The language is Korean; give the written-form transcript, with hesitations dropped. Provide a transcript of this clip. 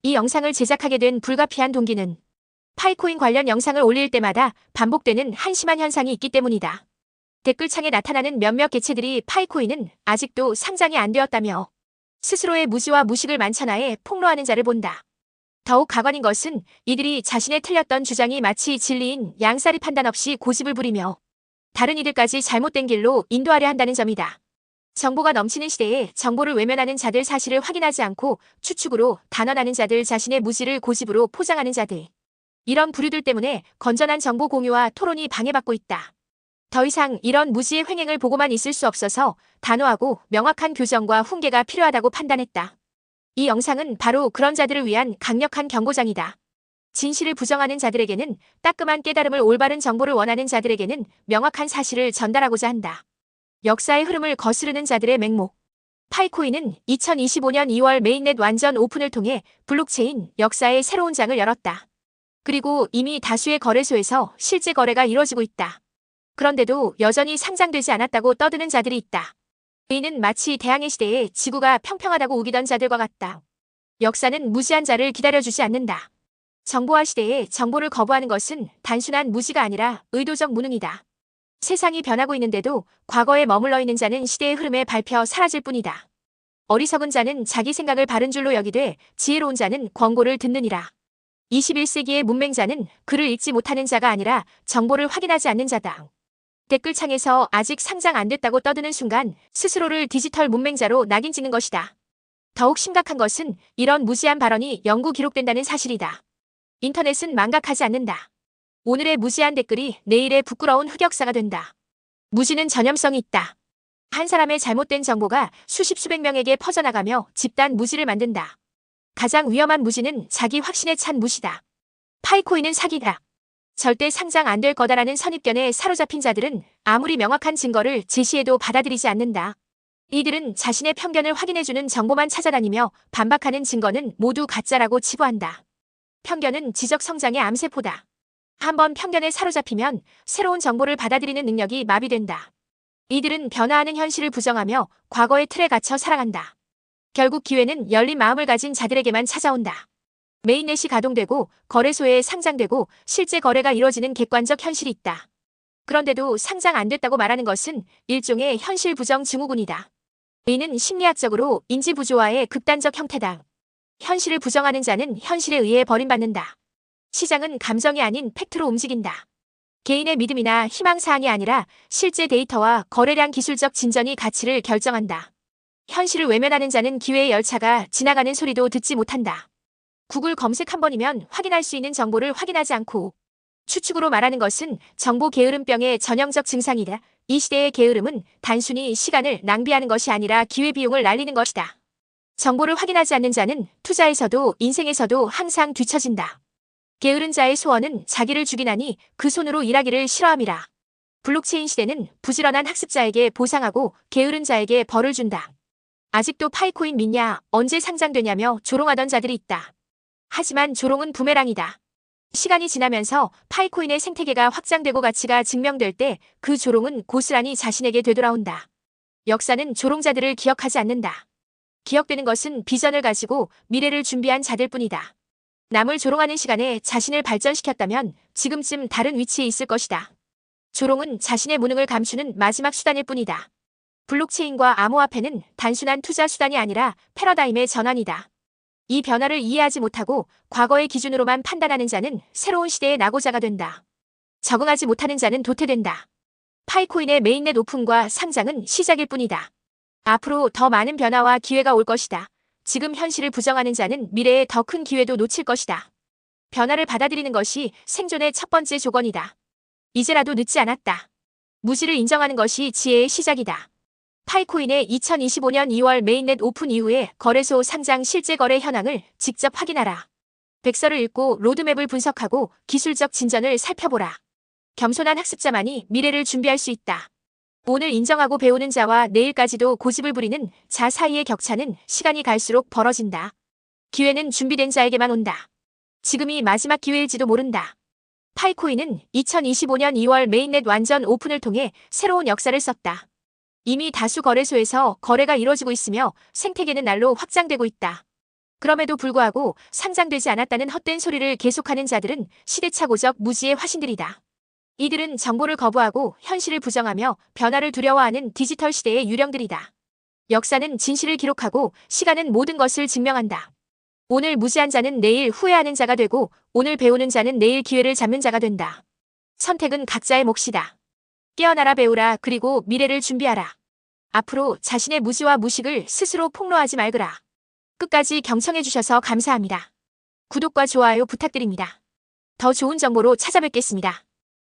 이 영상을 제작하게 된 불가피한 동기는 파이코인 관련 영상을 올릴 때마다 반복되는 한심한 현상이 있기 때문이다. 댓글창에 나타나는 몇몇 개체들이 파이코인은 아직도 상장이 안 되었다며 스스로의 무지와 무식을 만천하에 폭로하는 자를 본다. 더욱 가관인 것은 이들이 자신의 틀렸던 주장이 마치 진리인 양싸리 판단 없이 고집을 부리며 다른 이들까지 잘못된 길로 인도하려 한다는 점이다. 정보가 넘치는 시대에 정보를 외면하는 자들, 사실을 확인하지 않고 추측으로 단언하는 자들, 자신의 무지를 고집으로 포장하는 자들. 이런 부류들 때문에 건전한 정보 공유와 토론이 방해받고 있다. 더 이상 이런 무지의 횡행을 보고만 있을 수 없어서 단호하고 명확한 교정과 훈계가 필요하다고 판단했다. 이 영상은 바로 그런 자들을 위한 강력한 경고장이다. 진실을 부정하는 자들에게는 따끔한 깨달음을, 올바른 정보를 원하는 자들에게는 명확한 사실을 전달하고자 한다. 역사의 흐름을 거스르는 자들의 맹목. 파이코인은 2025년 2월 메인넷 완전 오픈을 통해 블록체인 역사의 새로운 장을 열었다. 그리고 이미 다수의 거래소에서 실제 거래가 이루어지고 있다. 그런데도 여전히 상장되지 않았다고 떠드는 자들이 있다. 이는 마치 대항해 시대에 지구가 평평하다고 우기던 자들과 같다. 역사는 무지한 자를 기다려주지 않는다. 정보화 시대에 정보를 거부하는 것은 단순한 무지가 아니라 의도적 무능이다. 세상이 변하고 있는데도 과거에 머물러 있는 자는 시대의 흐름에 밟혀 사라질 뿐이다. 어리석은 자는 자기 생각을 바른 줄로 여기되 지혜로운 자는 권고를 듣느니라. 21세기의 문맹자는 글을 읽지 못하는 자가 아니라 정보를 확인하지 않는 자다. 댓글창에서 아직 상장 안 됐다고 떠드는 순간 스스로를 디지털 문맹자로 낙인 찍는 것이다. 더욱 심각한 것은 이런 무지한 발언이 영구 기록된다는 사실이다. 인터넷은 망각하지 않는다. 오늘의 무지한 댓글이 내일의 부끄러운 흑역사가 된다. 무지는 전염성이 있다. 한 사람의 잘못된 정보가 수십 수백 명에게 퍼져나가며 집단 무지를 만든다. 가장 위험한 무지는 자기 확신에 찬 무시다. 파이코인은 사기다. 절대 상장 안 될 거다라는 선입견에 사로잡힌 자들은 아무리 명확한 증거를 제시해도 받아들이지 않는다. 이들은 자신의 편견을 확인해주는 정보만 찾아다니며 반박하는 증거는 모두 가짜라고 치부한다. 편견은 지적 성장의 암세포다. 한번 편견에 사로잡히면 새로운 정보를 받아들이는 능력이 마비된다. 이들은 변화하는 현실을 부정하며 과거의 틀에 갇혀 살아간다. 결국 기회는 열린 마음을 가진 자들에게만 찾아온다. 메인넷이 가동되고 거래소에 상장되고 실제 거래가 이루어지는 객관적 현실이 있다. 그런데도 상장 안 됐다고 말하는 것은 일종의 현실 부정 증후군이다. 이는 심리학적으로 인지 부조화의 극단적 형태다. 현실을 부정하는 자는 현실에 의해 버림받는다. 시장은 감정이 아닌 팩트로 움직인다. 개인의 믿음이나 희망사항이 아니라 실제 데이터와 거래량, 기술적 진전이 가치를 결정한다. 현실을 외면하는 자는 기회의 열차가 지나가는 소리도 듣지 못한다. 구글 검색 한 번이면 확인할 수 있는 정보를 확인하지 않고 추측으로 말하는 것은 정보 게으름병의 전형적 증상이다. 이 시대의 게으름은 단순히 시간을 낭비하는 것이 아니라 기회비용을 날리는 것이다. 정보를 확인하지 않는 자는 투자에서도 인생에서도 항상 뒤처진다. 게으른 자의 소원은 자기를 죽이나니 그 손으로 일하기를 싫어함이라. 블록체인 시대는 부지런한 학습자에게 보상하고 게으른 자에게 벌을 준다. 아직도 파이코인 믿냐, 언제 상장되냐며 조롱하던 자들이 있다. 하지만 조롱은 부메랑이다. 시간이 지나면서 파이코인의 생태계가 확장되고 가치가 증명될 때 그 조롱은 고스란히 자신에게 되돌아온다. 역사는 조롱자들을 기억하지 않는다. 기억되는 것은 비전을 가지고 미래를 준비한 자들 뿐이다. 남을 조롱하는 시간에 자신을 발전시켰다면 지금쯤 다른 위치에 있을 것이다. 조롱은 자신의 무능을 감추는 마지막 수단일 뿐이다. 블록체인과 암호화폐는 단순한 투자 수단이 아니라 패러다임의 전환이다. 이 변화를 이해하지 못하고 과거의 기준으로만 판단하는 자는 새로운 시대의 낙오자가 된다. 적응하지 못하는 자는 도태된다. 파이코인의 메인넷 오픈과 상장은 시작일 뿐이다. 앞으로 더 많은 변화와 기회가 올 것이다. 지금 현실을 부정하는 자는 미래에 더 큰 기회도 놓칠 것이다. 변화를 받아들이는 것이 생존의 첫 번째 조건이다. 이제라도 늦지 않았다. 무지를 인정하는 것이 지혜의 시작이다. 파이코인의 2025년 2월 메인넷 오픈 이후에 거래소 상장 실제 거래 현황을 직접 확인하라. 백서를 읽고 로드맵을 분석하고 기술적 진전을 살펴보라. 겸손한 학습자만이 미래를 준비할 수 있다. 오늘 인정하고 배우는 자와 내일까지도 고집을 부리는 자 사이의 격차는 시간이 갈수록 벌어진다. 기회는 준비된 자에게만 온다. 지금이 마지막 기회일지도 모른다. 파이코인은 2025년 2월 메인넷 완전 오픈을 통해 새로운 역사를 썼다. 이미 다수 거래소에서 거래가 이루어지고 있으며 생태계는 날로 확장되고 있다. 그럼에도 불구하고 상장되지 않았다는 헛된 소리를 계속하는 자들은 시대착오적 무지의 화신들이다. 이들은 정보를 거부하고 현실을 부정하며 변화를 두려워하는 디지털 시대의 유령들이다. 역사는 진실을 기록하고 시간은 모든 것을 증명한다. 오늘 무지한 자는 내일 후회하는 자가 되고 오늘 배우는 자는 내일 기회를 잡는 자가 된다. 선택은 각자의 몫이다. 깨어나라 배우라 그리고 미래를 준비하라. 앞으로 자신의 무지와 무식을 스스로 폭로하지 말거라. 끝까지 경청해주셔서 감사합니다. 구독과 좋아요 부탁드립니다. 더 좋은 정보로 찾아뵙겠습니다.